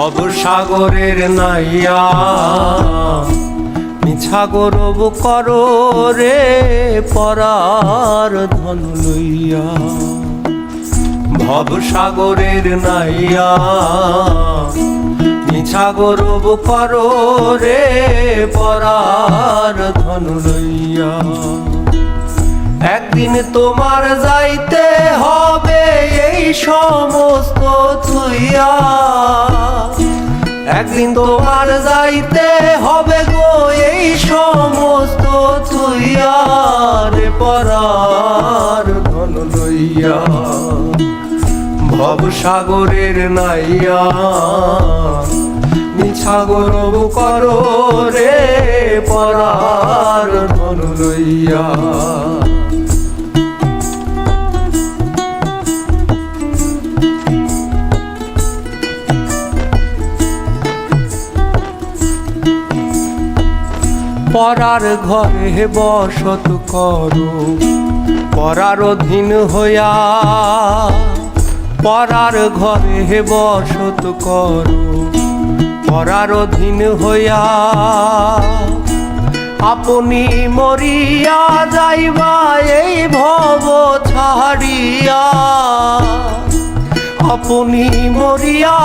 ভব সাগরের নাইয়া মিছা গৌরব করো রে পরার ধন লইয়া। ভব সাগরের নাইয়া মিছা গৌরব করো রে পরার ধন লইয়া। একদিন তোমার যাইতে হবে এই সমস্ত থুইয়া। একদিন তোমার যাইতে হবে গো এই সমস্ত থুইয়া রে পরার ধন লইয়া। ভব সাগরের নাইয়া মিছা গৌরব করো রে পরার ধন লইয়া। পরার ঘরে বসত করো পরার অধীন হইয়া। পরার ঘরে বসত করো পরার অধীন হইয়া। আপনি মরিয়া যাইবা এই ভব ছাড়িয়া। আপনি মরিয়া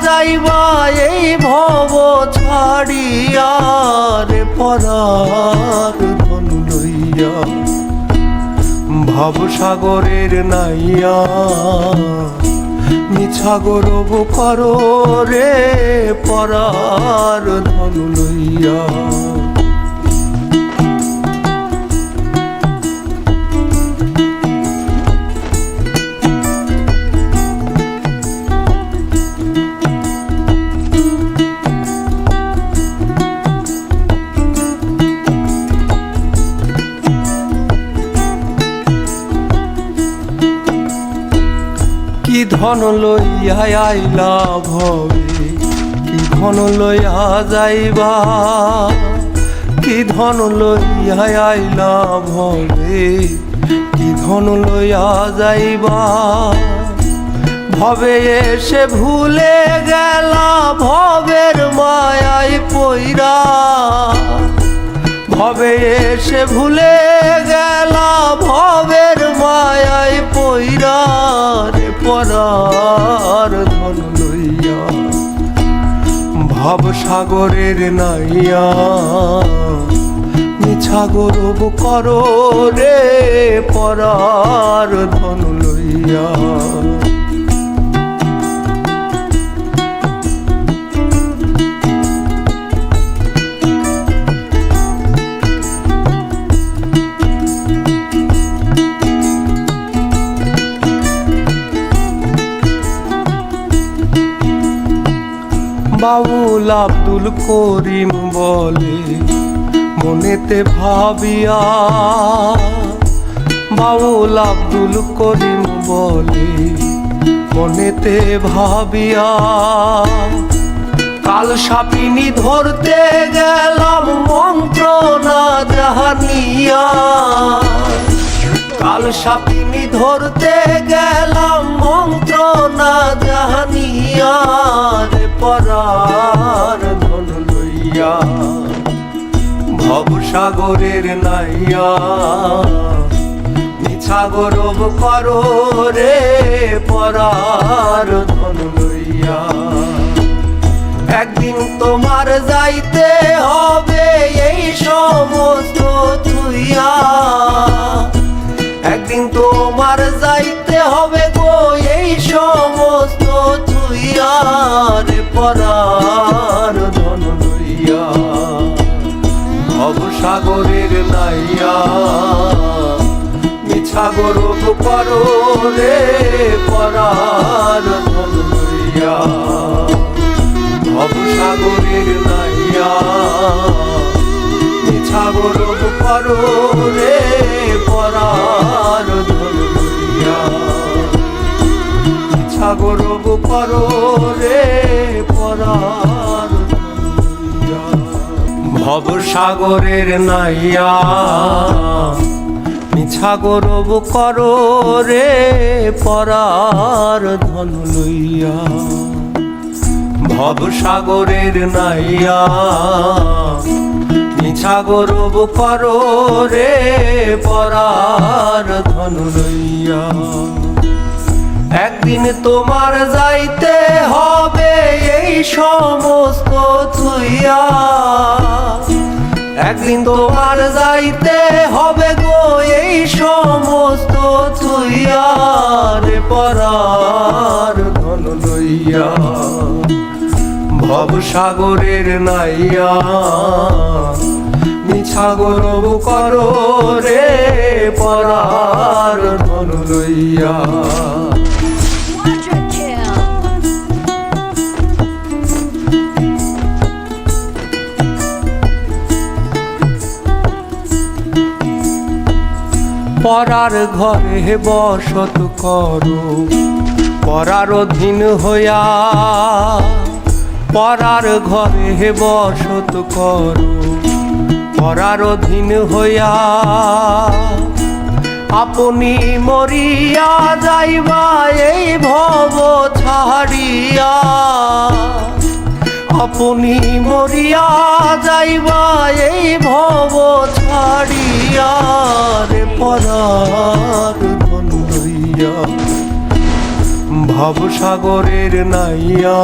যাইবা এই ভব ছাড়িয়া রে পরার ধন লইয়া। ভব সাগরের নাইয়া মিছা গৌরব করো রে পরার ধন লইয়া। কি ধন লইয়া আইলা ভবে কি ধন লইয়া যাইবা। কি ধন লইয়া আইলা ভবে কি ধন লইয়া যাইবা। ভবে এসে ভুলে গেলা ভবের মায়ায় পইরা। ভবে এসে ভুলে গেলা ভবের মায়ায় পইরা রে পরার ধন লইয়া। ভব সাগরের নাইয়া মিছা গৌরব করো রে পরার ধন লইয়া। বাউল আব্দুল করিম বলে মনেতে ভাবিয়া। বাউল আব্দুল করিম বলে মনেতে ভাবিয়া। কাল সাপিনী ধরতে গেলাম মন্ত্র না জানিয়া। কাল সাপিনী ধরতে গেলাম মন্ত্র না জানিয়া রে পরার ধন লইয়া। ভব সাগরের নাইয়া মিছা গৌরব করো রে পরার ধন লইয়া। একদিন তোমার যাইতে হবে এই সমস্ত থুইয়া। একদিন তোমার যাইতে হবে গো এই সমস্ত থুইয়া রে পরার ধন লইয়া। ভব সাগরের নাইয়া মিছা গৌরব করো রে পরার ধন লইয়া। ভব সাগরের নাইয়া মিছা গৌরব করো রে পরার ধন লইয়া। মিছা গৌরব করো রে পরার ধন লইয়া। ভব সাগরের নাইয়া মিছা গৌরব করো রে পরার ধন লইয়া। ভব সাগরের নাইয়া মিছা গৌরব করো রে পরার ধন লইয়া। একদিন তোমার যাইতে হবে এই সমস্ত ছুইয়া, একদিন তোমার যাইতে হবে গো এই সমস্ত ছুইয়া রে পরার ধন লইয়া। ভব সাগরের নাইয়া মিছা গৌরব করো রে পরার ধন লইয়া। পরার ঘরে বসত করো পরার অধীন হইয়া, পরার ঘরে বসত করো পরার অধীন হইয়া। আপনি মরিয়া যাইবা এই ভব ছাড়িয়া, আপনি মরিয়া যাইবা এই ভব ছাড়িয়া রে পরার ধন লইয়া। ভব সাগরের নাইয়া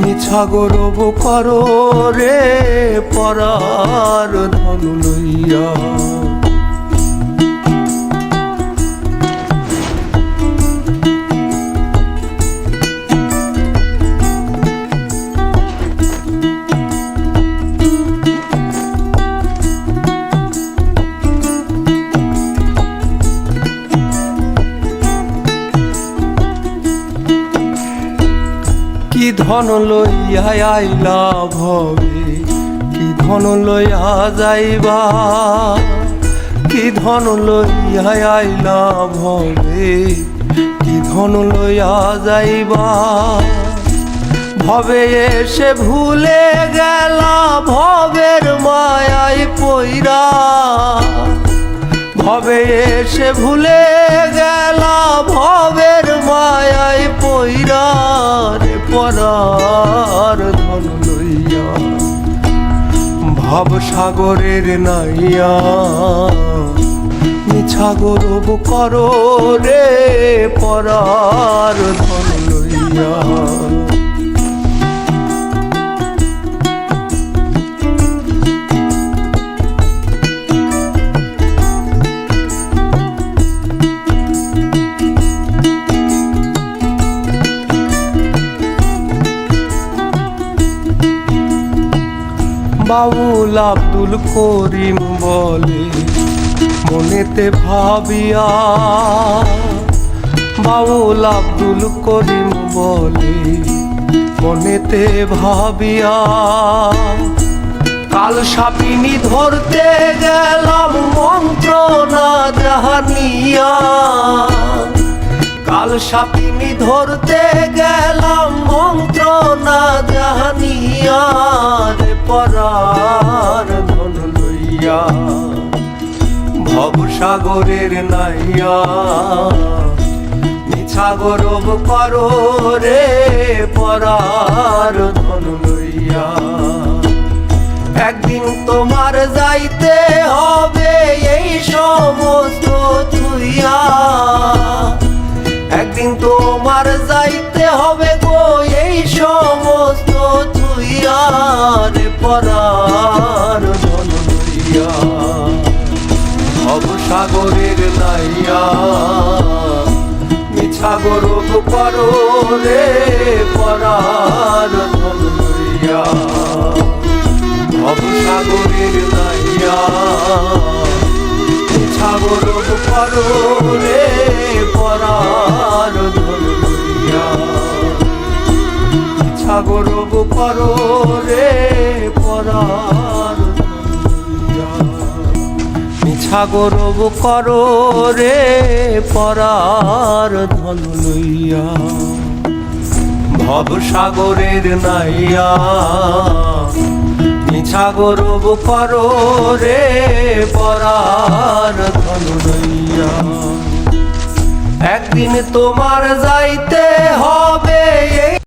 মিছা গৌরব করো রে পরার ধন লইয়া। কি ধন লইয়া আইলা ভবে, কি ধন লইয়া যাইবা, কি ধন লইয়া আইলা ভবে, কি ধন লইয়া যাইবা। ভবে এসে ভুলে গেলা ভবের মায়ায় পইরা, ভবে এসে ভুলে গেলা ভবের মায়ায় পইরা রে পরার ধন লইয়া। ভব সাগরের নাইয়া মিছা গৌরব করো রে পরার ধন লইয়া। বাউল আব্দুল করিম বলে মনেতে ভাবিয়া, বাউল আব্দুল করিম বলে মনেতে ভাবিয়া। কাল সাপিনী ধরতে গেলাম মন্ত্র না জানিয়া, কাল সাপিনী ধরতে গেলাম মন্ত্র না জানিয়া রে পরার ধন লইয়া। ভব সাগরের নাইয়া মিছা গৌরব করো রে পরার ধন লইয়া। একদিন তোমার যাইতে হবে এই সমস্ত ছুইয়া, একদিন তোমার যাইতে হবে গো এই সমস্ত ছুইয়া রে পরার ধন লইয়া। ভব সাগরের নাইয়া মিছা গৌরব করো রে পরার ধন লইয়া। ভব সাগরের নাইয়া মিছা গৌরব করো রে পরার ধন লইয়া। মিছা গৌরব করো রে পরার ধন লইয়া। মিছা গৌরব করো রে পরার ধন লইয়া। ভব সাগরের নাইয়া মিছা গৌরব করো রে পরার ধন লইয়া। একদিন তোমার যাইতে